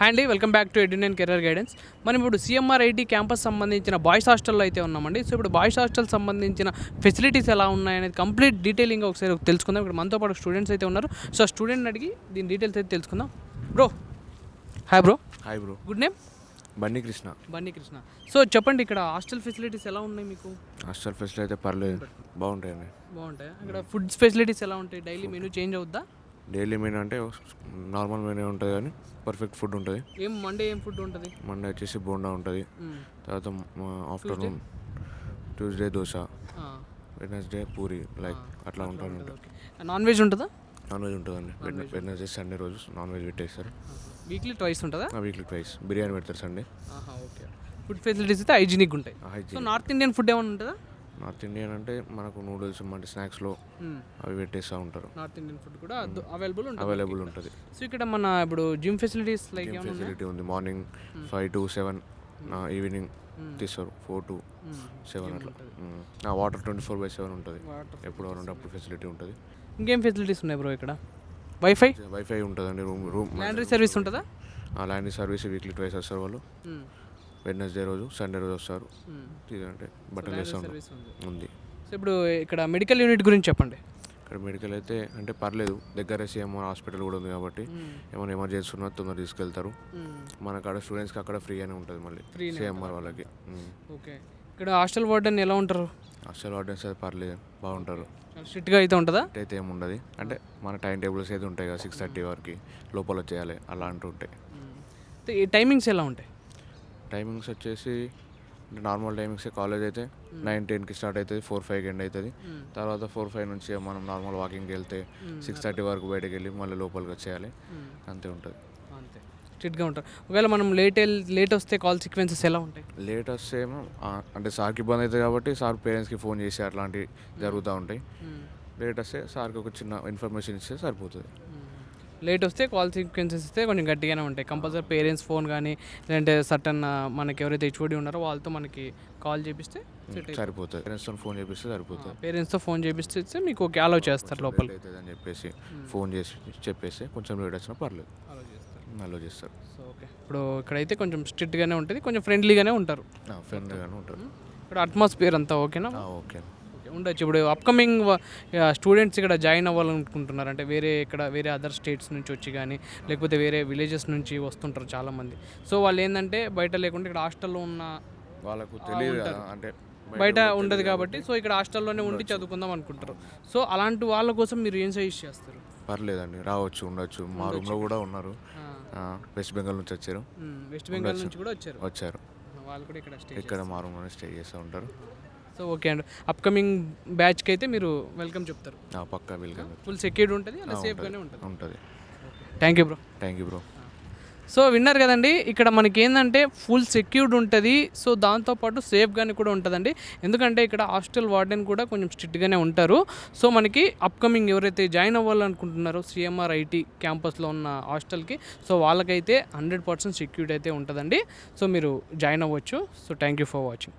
Hi అండి, welcome back to Edun career guidance. మనం ఇప్పుడు సిఎంఆర్ ఐటీ క్యాంపస్ సంబంధించిన బాయ్స్ హాస్టల్లో అయితే ఉన్నామండి. సో ఇప్పుడు బాయ్స్ హాస్టల్ సంబంధించిన ఫెసిలిటీస్ ఎలా ఉన్నాయనేది కంప్లీట్ డీటెయిలింగ్ ఒకసారి తెలుసుకుందాం. ఇక్కడ మనతో పాటు స్టూడెంట్స్ అయితే ఉన్నారు. సో స్టూడెంట్ని అడిగి దీని డీటెయిల్స్ అయితే తెలుసుకుందాం. Bro hi bro. Hi bro. Good name? Bunny Krishna. Bunny Krishna. So చెప్పండి, ఇక్కడ హాస్టల్ ఫెసిలిటీస్ ఎలా ఉన్నాయి మీకు? హాస్టల్ ఫెసిలిటీ అయితే పర్లేదు, బాగుంటాయండి. బాగుంటాయి. ఇక్కడ ఫుడ్స్ ఫెసిలిటీస్ ఎలా ఉంటాయి? డైలీ మెనూ చేంజ్ అవుద్దా? డైలీ మెనూ అంటే నార్మల్ మెనూ ఉంటుంది కానీ పర్ఫెక్ట్ ఫుడ్ ఉంటుంది. మండే ఏం ఫుడ్ ఉంటుంది? మండే వచ్చేసి బోండా ఉంటుంది, తర్వాత afternoon Tuesday dosa, Wednesday puri, like అట్లా ఉంటుంది. నాన్ వెజ్ ఉంటుందా? నాన్ వెజ్ ఉంటుందండి. వెడ్నెస్డే సండే రోజు నాన్ వెజ్ పెట్టేస్తారు. వీక్లీ ట్వైస్ ఉంటుందా? వీక్లీ ట్వైస్ బిర్యానీ పెడతారు సండే. ఓకే. ఫుడ్ ఫెసిలిటీస్ అయితే హైజీనిక్ ఉంటాయి. సో నార్త్ ఇండియన్ ఫుడ్ ఏమైనా ఉంటుందా? నార్త్ ఇండియన్ అంటే మనకు నూడిల్స్ అంటే స్నాక్స్లో అవి పెట్టేస్తూ ఉంటారు. నార్త్ ఇండియన్ ఫుడ్ కూడా అవైలబుల్ ఉంటుంది. సో ఇక్కడ మన ఇప్పుడు జిమ్ ఫెసిలిటీస్ లైక్ ఫెసిలిటీ ఉంది. మార్నింగ్ 5 to 7, ఈవినింగ్ తీస్తారు 4 to 7 అట్లా. వాటర్ 24/7 ఉంటుంది, ఎప్పుడు అప్పుడు ఫెసిలిటీ ఉంటుంది. ఇంకేం ఫెసిలిటీస్ ఉన్నాయి బ్రో ఇక్కడ? వైఫై ఉంటుందండి. రూమ్ లాండ్రీ సర్వీస్ ఉంటుందా? లాండ్రీ సర్వీస్ వీక్లీ ట్వైస్ వస్తారు వాళ్ళు. వెడ్నెస్డే రోజు సండే రోజు వస్తారు, అంటే బట్టలు వేస్తారు ఉంది. సో ఇప్పుడు ఇక్కడ మెడికల్ యూనిట్ గురించి చెప్పండి. ఇక్కడ మెడికల్ అయితే అంటే పర్లేదు, దగ్గర సిఎంఆర్ హాస్పిటల్ కూడా ఉంది కాబట్టి ఏమైనా ఎమర్జెన్సీ ఉన్నా తొందర తీసుకెళ్తారు. మన కాడ స్టూడెంట్స్కి అక్కడ ఫ్రీగానే ఉంటుంది మళ్ళీ సిఎంఆర్ వాళ్ళకి. ఓకే. ఇక్కడ హాస్టల్ వార్డెన్ ఎలా ఉంటారు? హాస్టల్ వార్డెన్స్ అయితే పర్లేదు, బాగుంటారు. స్ట్రిక్ట్గా అయితే ఉంటుందా? అయితే ఏముండదు, అంటే మన టైం టేబుల్స్ అయితే ఉంటాయి కదా, 6:30 వరకు లోపల వచ్చేయాలి అలా అంటూ ఉంటాయి. టైమింగ్స్ ఎలా ఉంటాయి? టైమింగ్స్ వచ్చేసి నార్మల్ టైమింగ్స్ కాలేజ్ అయితే 9-10కి స్టార్ట్ అవుతుంది, 4-5కి ఎండ్ అవుతుంది. తర్వాత 4-5 నుంచి మనం నార్మల్ వాకింగ్కి వెళ్తే 6:30 వరకు బయటకు వెళ్ళి మళ్ళీ లోపలికి వచ్చేయాలి, అంతే ఉంటుంది. అంతే స్ట్రిక్ట్గా ఉంటారు. ఒకవేళ మనం లేట్ వస్తే కాల్ సీక్వెన్సెస్ ఎలా ఉంటాయి? లేట్ వస్తే ఏమో అంటే సార్కి ఇబ్బంది అవుతుంది కాబట్టి సార్ పేరెంట్స్కి ఫోన్ చేసి అట్లాంటివి జరుగుతూ ఉంటాయి. లేట్ వస్తే సార్కి ఒక చిన్న ఇన్ఫర్మేషన్ ఇస్తే సరిపోతుంది. లేట్ వస్తే కాల్ సీక్వెన్సెస్ ఇస్తే కొంచెం గట్టిగానే ఉంటాయి. కంపల్సరీ పేరెంట్స్ ఫోన్ కానీ లేదంటే సర్టన్ మనకి ఎవరైతే హెచ్ఓడి ఉన్నారో వాళ్ళతో మనకి కాల్ చేపిస్తే సరిపోతుంది. పేరెంట్స్తో ఫోన్ చేపిస్తే సరిపోతుంది. పేరెంట్స్తో ఫోన్ చేపిస్తే మీకు ఓకే అలౌ చేస్తారు లోపల అవుతుంది అని చెప్పేసి ఫోన్ చేసి చెప్పేసి కొంచెం లేట్ వచ్చినా పర్లేదు అలౌ చేస్తారు. So okay. ఇప్పుడు ఇక్కడైతే కొంచెం స్ట్రిక్ట్గానే ఉంటుంది, కొంచెం ఫ్రెండ్లీగానే ఉంటారు. ఫ్రెండ్లీగానే ఉంటారు. ఇక్కడ అట్మాస్ఫియర్ అంతా ఓకేనా? ఓకే ఉండొచ్చు. ఇప్పుడు అప్కమింగ్ స్టూడెంట్స్ ఇక్కడ జాయిన్ అవ్వాలనుకుంటున్నారు అంటే వేరే అదర్ స్టేట్స్ నుంచి వచ్చి కానీ లేకపోతే వేరే విలేజెస్ నుంచి వస్తుంటారు చాలామంది. సో వాళ్ళు ఏంటంటే బయట లేకుండా ఇక్కడ హాస్టల్లో ఉన్న వాళ్ళకు తెలియదు, అంటే బయట ఉండదు కాబట్టి సో ఇక్కడ హాస్టల్లోనే ఉండి చదువుకుందాం అనుకుంటారు. సో అలాంటి వాళ్ళ కోసం మీరు ఏం సజెస్ట్ చేస్తారు? పర్లేదండి, రావచ్చు, ఉండొచ్చు. మా రూమ్లో కూడా ఉన్నారు, వెస్ట్ బెంగాల్ నుంచి వచ్చారు. వెస్ట్ బెంగాల్ నుంచి కూడా వచ్చారు. వాళ్ళు కూడా ఇక్కడ మా రూమ్లోనే స్టే చేస్తూ ఉంటారు. సో ఓకే అండి, అప్కమింగ్ బ్యాచ్కి అయితే మీరు వెల్కమ్ చెప్తారు? పక్కా వెల్కమ్. ఫుల్ సెక్యూర్డ్ ఉంటుంది, అలా సేఫ్గానే ఉంటుంది. Thank you bro. సో విన్నారు కదండి, ఇక్కడ మనకి ఏంటంటే ఫుల్ సెక్యూర్డ్ ఉంటుంది. సో దాంతోపాటు సేఫ్గానే కూడా ఉంటుందండి. ఎందుకంటే ఇక్కడ హాస్టల్ వార్డెన్ కూడా కొంచెం స్ట్రిక్ట్గానే ఉంటారు. సో మనకి అప్కమింగ్ ఎవరైతే జాయిన్ అవ్వాలనుకుంటున్నారో సిఎంఆర్ ఐటీ క్యాంపస్లో ఉన్న హాస్టల్కి, సో వాళ్ళకైతే 100% సెక్యూరిటీ అయితే ఉంటుందండి. సో మీరు జాయిన్ అవ్వచ్చు. So thank you for watching.